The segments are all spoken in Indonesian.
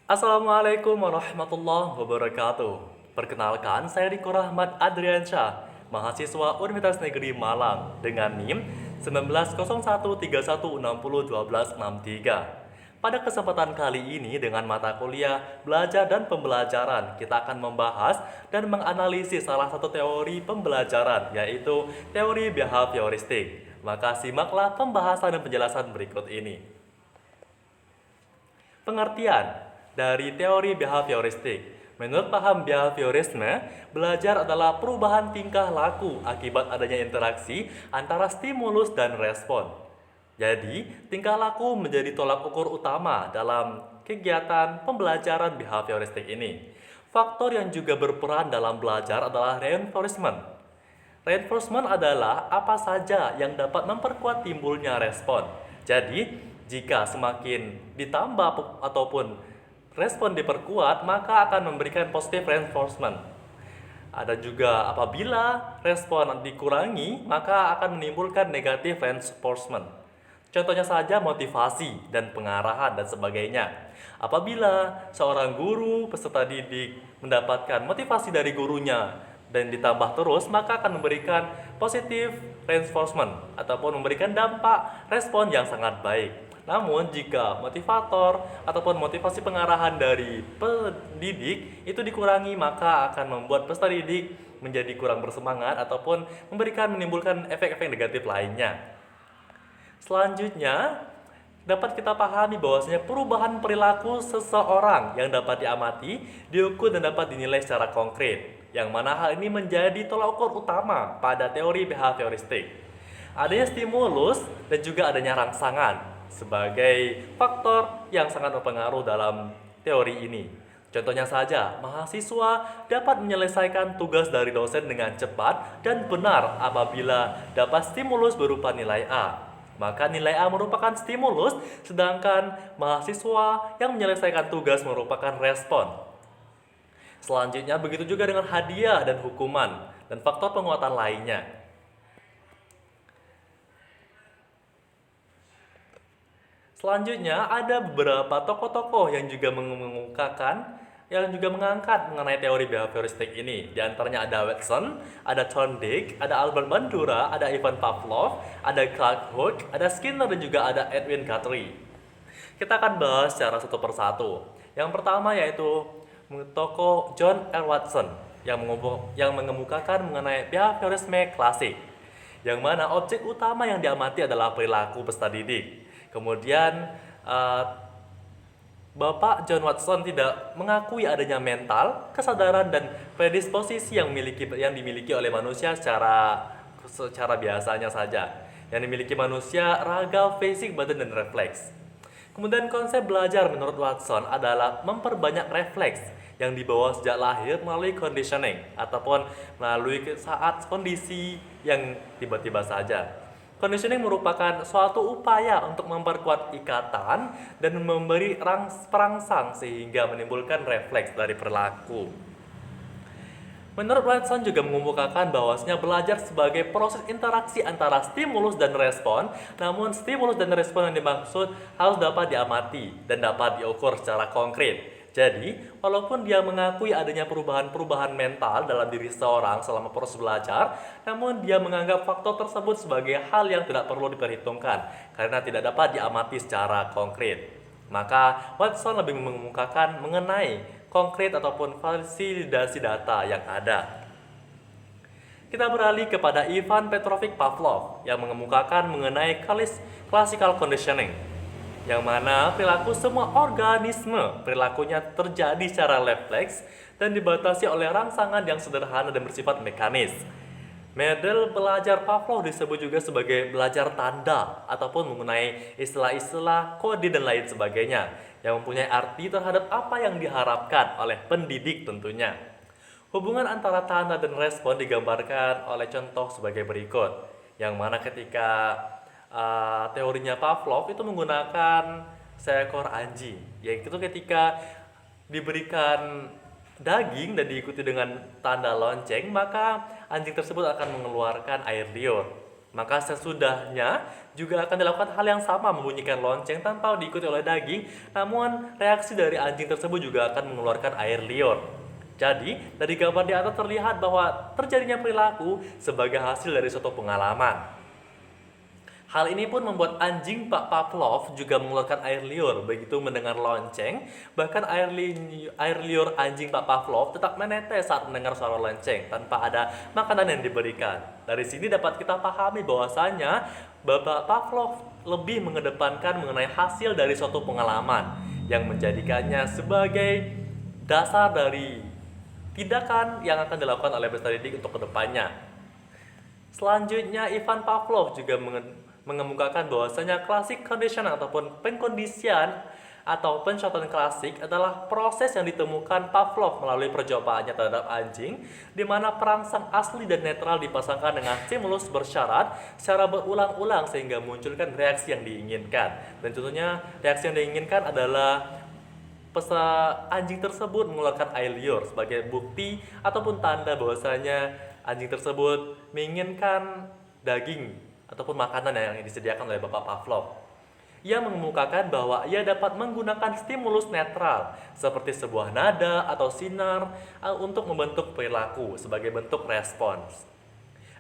Assalamualaikum warahmatullahi wabarakatuh. Perkenalkan, saya Riko Rahmat Adriansyah, mahasiswa Universitas Negeri Malang dengan NIM 190131601263. Pada kesempatan kali ini dengan mata kuliah Belajar dan Pembelajaran, kita akan membahas dan menganalisis salah satu teori pembelajaran, yaitu teori behavioristik. Maka simaklah pembahasan dan penjelasan berikut ini. Pengertian dari teori behavioristik. Menurut paham behaviorisme, belajar adalah perubahan tingkah laku akibat adanya interaksi antara stimulus dan respon. Jadi, tingkah laku menjadi tolak ukur utama dalam kegiatan pembelajaran behavioristik ini. Faktor yang juga berperan dalam belajar adalah reinforcement. Reinforcement adalah apa saja yang dapat memperkuat timbulnya respon. Jadi, jika semakin ditambah ataupun respon diperkuat, maka akan memberikan positive reinforcement. Ada juga apabila respon dikurangi, maka akan menimbulkan negative reinforcement. Contohnya saja motivasi dan pengarahan dan sebagainya. Apabila seorang guru peserta didik mendapatkan motivasi dari gurunya dan ditambah terus, maka akan memberikan positive reinforcement ataupun memberikan dampak respon yang sangat baik. Namun jika motivator ataupun motivasi pengarahan dari pendidik itu dikurangi, maka akan membuat peserta didik menjadi kurang bersemangat ataupun menimbulkan efek-efek negatif lainnya. Selanjutnya, dapat kita pahami bahwasanya perubahan perilaku seseorang yang dapat diamati, diukur dan dapat dinilai secara konkret. Yang mana hal ini menjadi tolak ukur utama pada teori behavioristik. Adanya stimulus dan juga adanya rangsangan sebagai faktor yang sangat berpengaruh dalam teori ini. Contohnya saja, mahasiswa dapat menyelesaikan tugas dari dosen dengan cepat dan benar apabila dapat stimulus berupa nilai A. Maka nilai A merupakan stimulus, sedangkan mahasiswa yang menyelesaikan tugas merupakan respon. Selanjutnya, begitu juga dengan hadiah dan hukuman, dan faktor penguatan lainnya. Selanjutnya, ada beberapa tokoh-tokoh yang juga yang juga mengangkat mengenai teori behavioristik ini. Di antaranya ada Watson, ada Thorndike, ada Albert Bandura, ada Ivan Pavlov, ada Clark Hugh, ada Skinner, dan juga ada Edwin Guthrie. Kita akan bahas secara satu persatu. Yang pertama yaitu tokoh John R. Watson yang mengemukakan mengenai behaviorisme klasik, yang mana objek utama yang diamati adalah perilaku peserta didik. Kemudian Bapak John Watson tidak mengakui adanya mental, kesadaran, dan predisposisi yang dimiliki oleh manusia secara biasanya saja. Yang dimiliki manusia raga, fisik, badan, dan refleks. Kemudian konsep belajar menurut Watson adalah memperbanyak refleks yang dibawa sejak lahir melalui conditioning ataupun melalui saat kondisi yang tiba-tiba saja. Conditioning merupakan suatu upaya untuk memperkuat ikatan dan memberi perangsang sehingga menimbulkan refleks dari perilaku. Menurut Watson juga mengemukakan bahwasanya belajar sebagai proses interaksi antara stimulus dan respon, namun stimulus dan respon yang dimaksud harus dapat diamati dan dapat diukur secara konkret. Jadi, walaupun dia mengakui adanya perubahan-perubahan mental dalam diri seseorang selama proses belajar, namun dia menganggap faktor tersebut sebagai hal yang tidak perlu diperhitungkan karena tidak dapat diamati secara konkret. Maka, Watson lebih mengemukakan mengenai konkret ataupun validasi data yang ada. Kita beralih kepada Ivan Petrovich Pavlov yang mengemukakan mengenai classical conditioning, yang mana perilaku semua organisme perilakunya terjadi secara refleks dan dibatasi oleh rangsangan yang sederhana dan bersifat mekanis. Model belajar Pavlov disebut juga sebagai belajar tanda ataupun mengenai istilah-istilah kode dan lain sebagainya yang mempunyai arti terhadap apa yang diharapkan oleh pendidik tentunya. Hubungan antara tanda dan respon digambarkan oleh contoh sebagai berikut, yang mana ketika teorinya Pavlov itu menggunakan seekor anjing, yaitu ketika diberikan daging dan diikuti dengan tanda lonceng, maka anjing tersebut akan mengeluarkan air liur. Maka sesudahnya juga akan dilakukan hal yang sama, membunyikan lonceng tanpa diikuti oleh daging, namun reaksi dari anjing tersebut juga akan mengeluarkan air liur. Jadi, dari gambar di atas terlihat bahwa terjadinya perilaku sebagai hasil dari suatu pengalaman. Hal ini pun membuat anjing Pak Pavlov juga mengeluarkan air liur begitu mendengar lonceng. Bahkan air liur anjing Pak Pavlov tetap menetes saat mendengar suara lonceng tanpa ada makanan yang diberikan. Dari sini dapat kita pahami bahwasanya Bapak Pavlov lebih mengedepankan mengenai hasil dari suatu pengalaman yang menjadikannya sebagai dasar dari tindakan yang akan dilakukan oleh peserta didik untuk kedepannya. Selanjutnya, Ivan Pavlov juga mengemukakan bahwasanya classic condition ataupun pengkondisian atau pencontohan klasik adalah proses yang ditemukan Pavlov melalui percobaannya terhadap anjing, di mana perangsang asli dan netral dipasangkan dengan stimulus bersyarat secara berulang-ulang sehingga munculkan reaksi yang diinginkan. Dan tentunya reaksi yang diinginkan adalah anjing tersebut mengeluarkan air liur sebagai bukti ataupun tanda bahwasanya anjing tersebut menginginkan daging ataupun makanan yang disediakan oleh Bapak Pavlov. Ia mengemukakan bahwa ia dapat menggunakan stimulus netral seperti sebuah nada atau sinar untuk membentuk perilaku sebagai bentuk respons.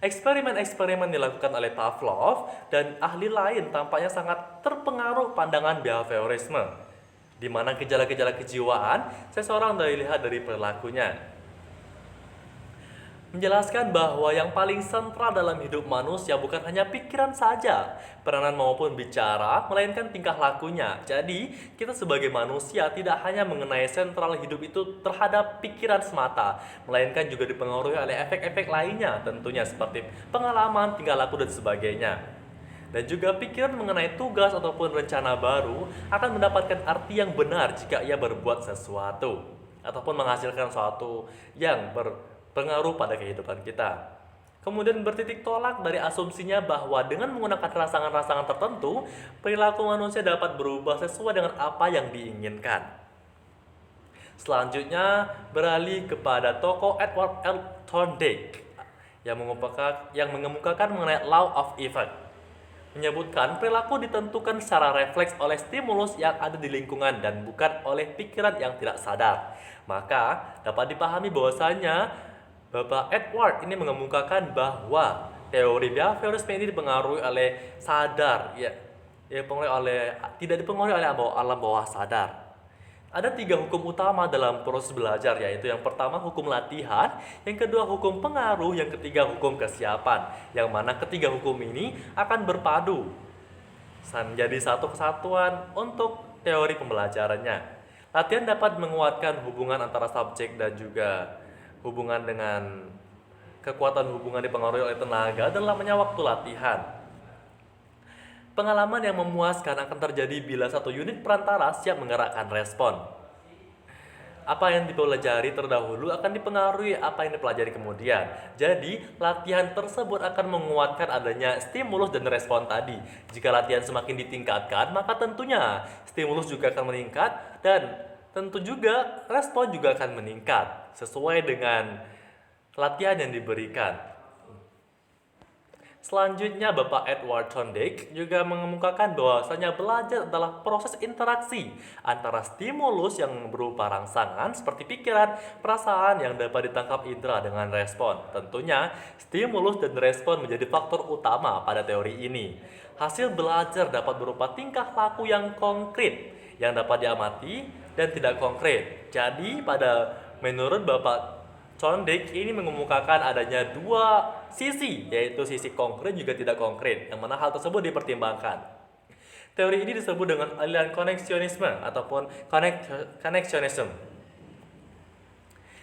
Eksperimen-eksperimen dilakukan oleh Pavlov dan ahli lain tampaknya sangat terpengaruh pandangan behaviorisme, di mana gejala-gejala kejiwaan seseorang dilihat dari perilakunya. Menjelaskan bahwa yang paling sentral dalam hidup manusia bukan hanya pikiran saja, peranan maupun bicara, melainkan tingkah lakunya. Jadi, kita sebagai manusia tidak hanya mengenai sentral hidup itu terhadap pikiran semata, melainkan juga dipengaruhi oleh efek-efek lainnya, tentunya seperti pengalaman, tingkah laku, dan sebagainya. Dan juga pikiran mengenai tugas ataupun rencana baru akan mendapatkan arti yang benar jika ia berbuat sesuatu ataupun menghasilkan sesuatu yang berpengaruh pada kehidupan kita. Kemudian bertitik tolak dari asumsinya bahwa dengan menggunakan rangsangan-rangsangan tertentu, perilaku manusia dapat berubah sesuai dengan apa yang diinginkan. Selanjutnya beralih kepada tokoh Edward L. Thorndike yang mengemukakan mengenai law of effect. Menyebutkan perilaku ditentukan secara refleks oleh stimulus yang ada di lingkungan dan bukan oleh pikiran yang tidak sadar. Maka dapat dipahami bahwasanya Bapak Edward ini mengemukakan bahwa teori behaviorisme ini dipengaruhi oleh sadar, tidak dipengaruhi oleh alam bawah sadar. Ada 3 hukum utama dalam proses belajar, yaitu yang pertama hukum latihan, yang kedua hukum pengaruh, yang ketiga hukum kesiapan, yang mana ketiga hukum ini akan berpadu menjadi satu kesatuan untuk teori pembelajarannya. Latihan dapat menguatkan hubungan antara subjek dan juga hubungan dengan kekuatan hubungan dipengaruhi oleh tenaga dan lamanya waktu latihan. Pengalaman yang memuaskan akan terjadi bila satu unit perantara siap menggerakkan respon. Apa yang dipelajari terdahulu akan dipengaruhi apa yang dipelajari kemudian. Jadi, latihan tersebut akan menguatkan adanya stimulus dan respon tadi. Jika latihan semakin ditingkatkan, maka tentunya stimulus juga akan meningkat dan tentu juga respon juga akan meningkat sesuai dengan latihan yang diberikan. Selanjutnya, Bapak Edward Thorndike juga mengemukakan bahwasanya belajar adalah proses interaksi antara stimulus yang berupa rangsangan seperti pikiran, perasaan yang dapat ditangkap indera dengan respon. Tentunya, stimulus dan respon menjadi faktor utama pada teori ini. Hasil belajar dapat berupa tingkah laku yang konkret, yang dapat diamati dan tidak konkret. Jadi, menurut Bapak Thorndike ini mengemukakan adanya 2 sisi, yaitu sisi konkret juga tidak konkret, yang mana hal tersebut dipertimbangkan. Teori ini disebut dengan aliran koneksionisme ataupun koneksionisme.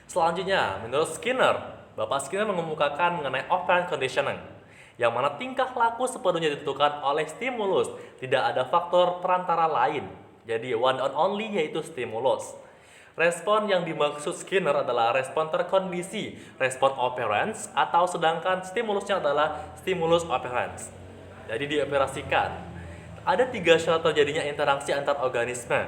Selanjutnya, menurut Skinner, Bapak Skinner mengemukakan mengenai operant conditioning, yang mana tingkah laku sepenuhnya ditentukan oleh stimulus, tidak ada faktor perantara lain. Jadi one and only yaitu stimulus. Respon yang dimaksud Skinner adalah respon terkondisi, respon operans, atau sedangkan stimulusnya adalah stimulus operans. Jadi dioperasikan. Ada 3 syarat terjadinya interaksi antar organisme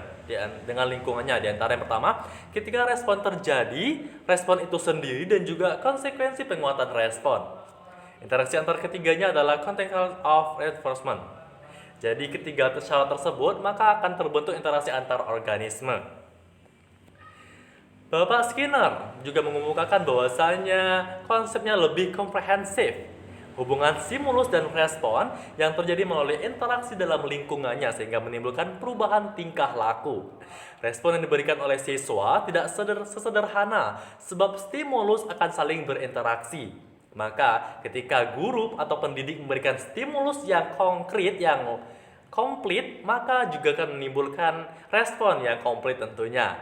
dengan lingkungannya. Di antara yang pertama, ketika respon terjadi, respon itu sendiri dan juga konsekuensi penguatan respon. Interaksi antar ketiganya adalah contextual of reinforcement. Jadi ketiga syarat tersebut maka akan terbentuk interaksi antar organisme. Bapak Skinner juga mengemukakan bahwasanya konsepnya lebih komprehensif. Hubungan stimulus dan respon yang terjadi melalui interaksi dalam lingkungannya sehingga menimbulkan perubahan tingkah laku. Respon yang diberikan oleh siswa tidak sesederhana sebab stimulus akan saling berinteraksi. Maka ketika guru atau pendidik memberikan stimulus yang konkret, yang komplit, maka juga akan menimbulkan respon yang komplit tentunya.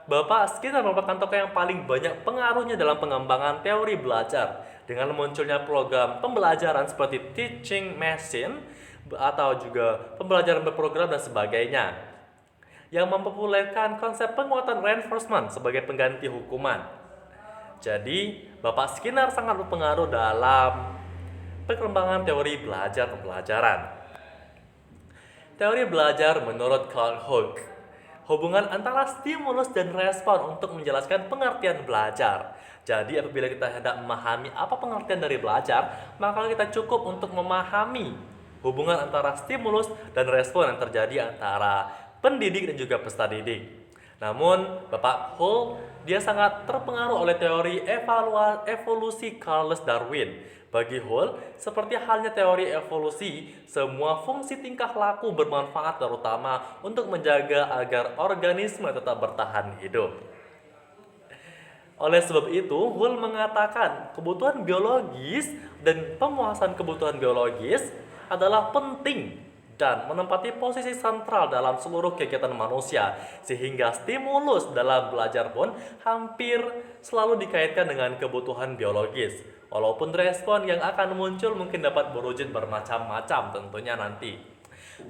Bapak Skinner merupakan tokoh yang paling banyak pengaruhnya dalam pengembangan teori belajar dengan munculnya program pembelajaran seperti teaching machine atau juga pembelajaran berprogram dan sebagainya yang mempopulerkan konsep penguatan reinforcement sebagai pengganti hukuman. Jadi, Bapak Skinner sangat berpengaruh dalam perkembangan teori belajar pembelajaran. Teori belajar menurut Carl Hoek. Hubungan antara stimulus dan respon untuk menjelaskan pengertian belajar. Jadi apabila kita hendak memahami apa pengertian dari belajar, maka kita cukup untuk memahami hubungan antara stimulus dan respon yang terjadi antara pendidik dan juga peserta didik. Namun Bapak Hull dia sangat terpengaruh oleh teori evolusi Charles Darwin. Bagi Hull, seperti halnya teori evolusi, semua fungsi tingkah laku bermanfaat terutama untuk menjaga agar organisme tetap bertahan hidup. Oleh sebab itu, Hull mengatakan kebutuhan biologis dan pemuasan kebutuhan biologis adalah penting dan menempati posisi sentral dalam seluruh kegiatan manusia, sehingga stimulus dalam belajar pun hampir selalu dikaitkan dengan kebutuhan biologis. Walaupun respon yang akan muncul mungkin dapat berwujud bermacam-macam tentunya nanti.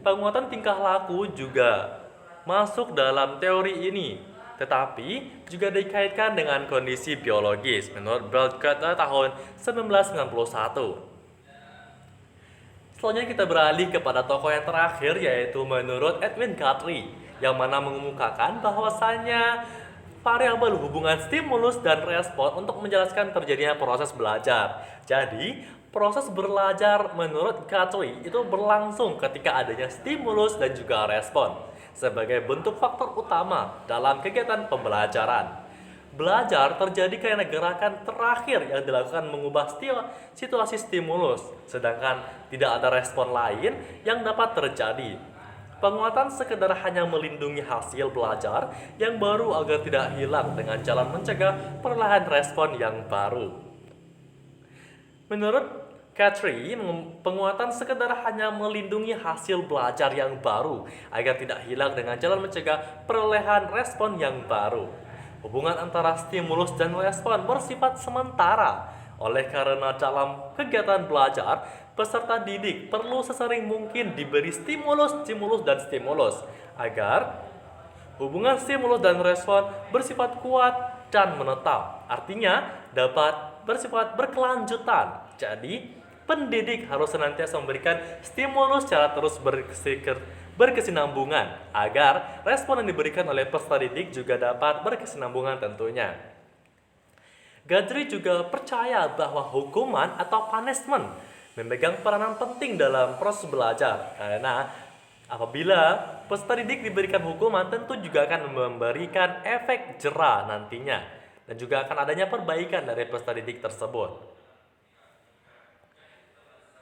Penguatan tingkah laku juga masuk dalam teori ini, tetapi juga dikaitkan dengan kondisi biologis menurut Brodkett tahun 1991. Selanjutnya kita beralih kepada tokoh yang terakhir yaitu menurut Edwin Guthrie yang mana mengemukakan bahwasannya variabel hubungan stimulus dan respon untuk menjelaskan terjadinya proses belajar. Jadi, proses belajar menurut Guthrie itu berlangsung ketika adanya stimulus dan juga respon sebagai bentuk faktor utama dalam kegiatan pembelajaran. Belajar terjadi karena gerakan terakhir yang dilakukan mengubah situasi stimulus, sedangkan tidak ada respon lain yang dapat terjadi. Penguatan sekedar hanya melindungi hasil belajar yang baru agar tidak hilang dengan jalan mencegah perlahan respon yang baru. Menurut Guthrie, penguatan sekedar hanya melindungi hasil belajar yang baru agar tidak hilang dengan jalan mencegah perlahan respon yang baru. Hubungan antara stimulus dan respon bersifat sementara. Oleh karena dalam kegiatan belajar, peserta didik perlu sesering mungkin diberi stimulus agar hubungan stimulus dan respon bersifat kuat dan menetap. Artinya dapat bersifat berkelanjutan. Jadi, pendidik harus senantiasa memberikan stimulus secara terus berkesinambungan agar respon yang diberikan oleh peserta didik juga dapat berkesinambungan tentunya. Guthrie juga percaya bahwa hukuman atau punishment memegang peranan penting dalam proses belajar karena apabila peserta didik diberikan hukuman tentu juga akan memberikan efek jera nantinya dan juga akan adanya perbaikan dari peserta didik tersebut.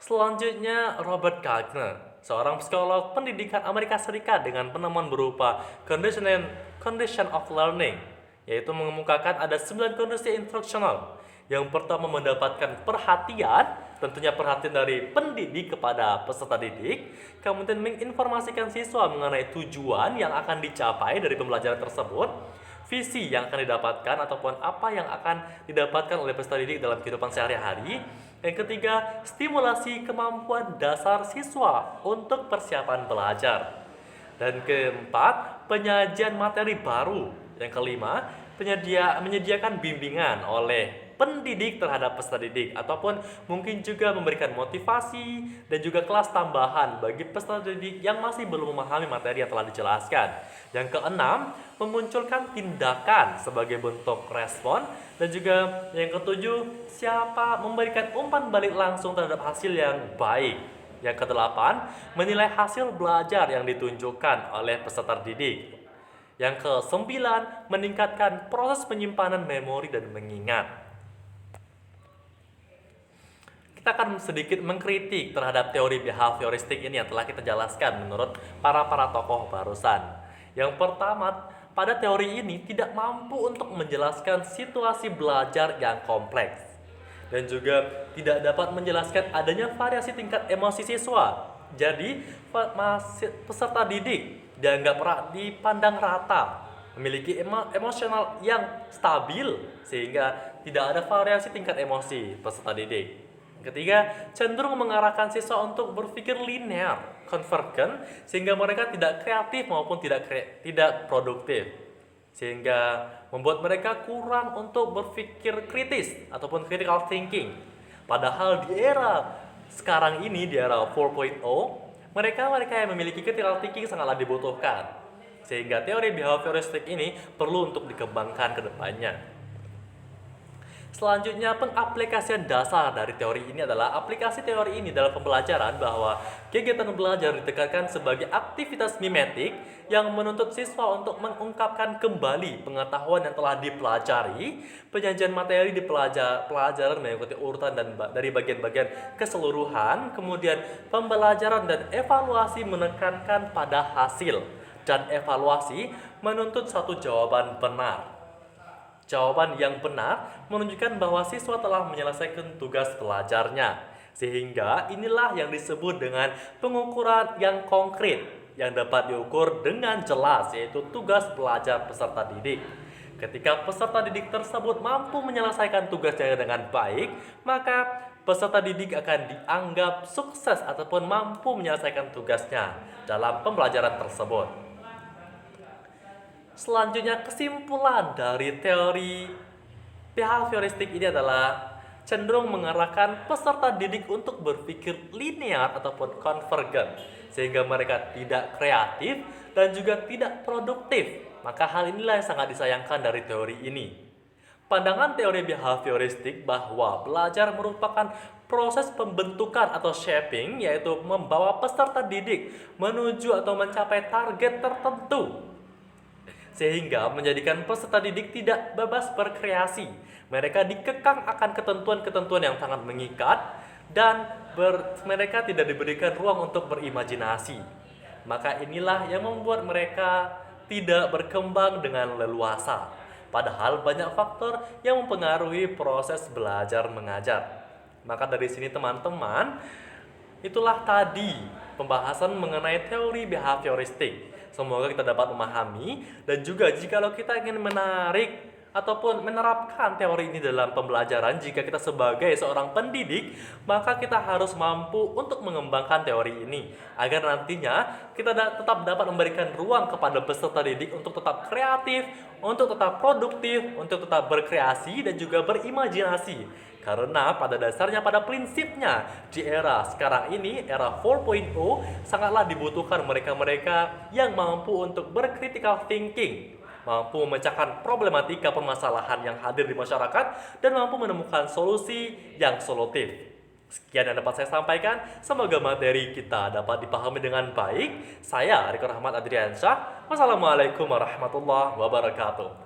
Selanjutnya, Robert Gardner, seorang psikolog pendidikan Amerika Serikat dengan penemuan berupa condition of learning, yaitu mengemukakan ada 9 kondisi instruksional. Yang pertama mendapatkan perhatian, tentunya perhatian dari pendidik kepada peserta didik, kemudian menginformasikan siswa mengenai tujuan yang akan dicapai dari pembelajaran tersebut, visi yang akan didapatkan ataupun apa yang akan didapatkan oleh peserta didik dalam kehidupan sehari-hari. Yang ketiga, stimulasi kemampuan dasar siswa untuk persiapan belajar. Dan keempat, penyajian materi baru. Yang kelima, menyediakan bimbingan oleh pendidik terhadap peserta didik, ataupun mungkin juga memberikan motivasi dan juga kelas tambahan bagi peserta didik yang masih belum memahami materi yang telah dijelaskan. Yang keenam, memunculkan tindakan sebagai bentuk respon. Dan juga yang ketujuh, siapa memberikan umpan balik langsung terhadap hasil yang baik. Yang kedelapan, menilai hasil belajar yang ditunjukkan oleh peserta didik. Yang kesembilan, meningkatkan proses penyimpanan memori dan mengingat. Kita akan sedikit mengkritik terhadap teori behavioristik ini yang telah kita jelaskan menurut para tokoh barusan. Yang pertama, pada teori ini tidak mampu untuk menjelaskan situasi belajar yang kompleks. Dan juga tidak dapat menjelaskan adanya variasi tingkat emosi siswa. Jadi, peserta didik dianggap dipandang rata, memiliki emosional yang stabil sehingga tidak ada variasi tingkat emosi peserta didik. Ketiga, cenderung mengarahkan siswa untuk berpikir linear, konvergen, sehingga mereka tidak kreatif maupun tidak produktif, sehingga membuat mereka kurang untuk berpikir kritis ataupun critical thinking. Padahal di era sekarang ini, di era 4.0, mereka yang memiliki critical thinking sangatlah dibutuhkan. Sehingga teori behavioristik ini perlu untuk dikembangkan ke depannya. Selanjutnya, pengaplikasian dasar dari teori ini adalah aplikasi teori ini dalam pembelajaran bahwa kegiatan belajar ditekankan sebagai aktivitas mimetik yang menuntut siswa untuk mengungkapkan kembali pengetahuan yang telah dipelajari. Penyajian materi di pelajaran mengikuti urutan dari bagian-bagian keseluruhan. Kemudian pembelajaran dan evaluasi menekankan pada hasil, dan evaluasi menuntut satu jawaban benar. Jawaban yang benar menunjukkan bahwa siswa telah menyelesaikan tugas belajarnya. Sehingga inilah yang disebut dengan pengukuran yang konkret yang dapat diukur dengan jelas, yaitu tugas belajar peserta didik. Ketika peserta didik tersebut mampu menyelesaikan tugasnya dengan baik, maka peserta didik akan dianggap sukses ataupun mampu menyelesaikan tugasnya dalam pembelajaran tersebut. Selanjutnya, kesimpulan dari teori behavioristik ini adalah cenderung mengarahkan peserta didik untuk berpikir linear ataupun konvergen, sehingga mereka tidak kreatif dan juga tidak produktif. Maka hal inilah yang sangat disayangkan dari teori ini. Pandangan teori behavioristik bahwa belajar merupakan proses pembentukan atau shaping, yaitu membawa peserta didik menuju atau mencapai target tertentu, sehingga menjadikan peserta didik tidak bebas berkreasi. Mereka dikekang akan ketentuan-ketentuan yang sangat mengikat, dan mereka tidak diberikan ruang untuk berimajinasi. Maka inilah yang membuat mereka tidak berkembang dengan leluasa. Padahal banyak faktor yang mempengaruhi proses belajar mengajar. Maka dari sini teman-teman, itulah tadi pembahasan mengenai teori behavioristik. Semoga kita dapat memahami, dan juga jikalau kita ingin menarik ataupun menerapkan teori ini dalam pembelajaran, jika kita sebagai seorang pendidik, maka kita harus mampu untuk mengembangkan teori ini agar nantinya kita tetap dapat memberikan ruang kepada peserta didik untuk tetap kreatif, untuk tetap produktif, untuk tetap berkreasi dan juga berimajinasi. Karena pada dasarnya, pada prinsipnya, di era sekarang ini, era 4.0, sangatlah dibutuhkan mereka-mereka yang mampu untuk bercritical thinking, mampu memecahkan problematika permasalahan yang hadir di masyarakat, dan mampu menemukan solusi yang solutif. Sekian yang dapat saya sampaikan, semoga materi kita dapat dipahami dengan baik. Saya Riko Rahmat Adriansyah. Wassalamualaikum warahmatullahi wabarakatuh.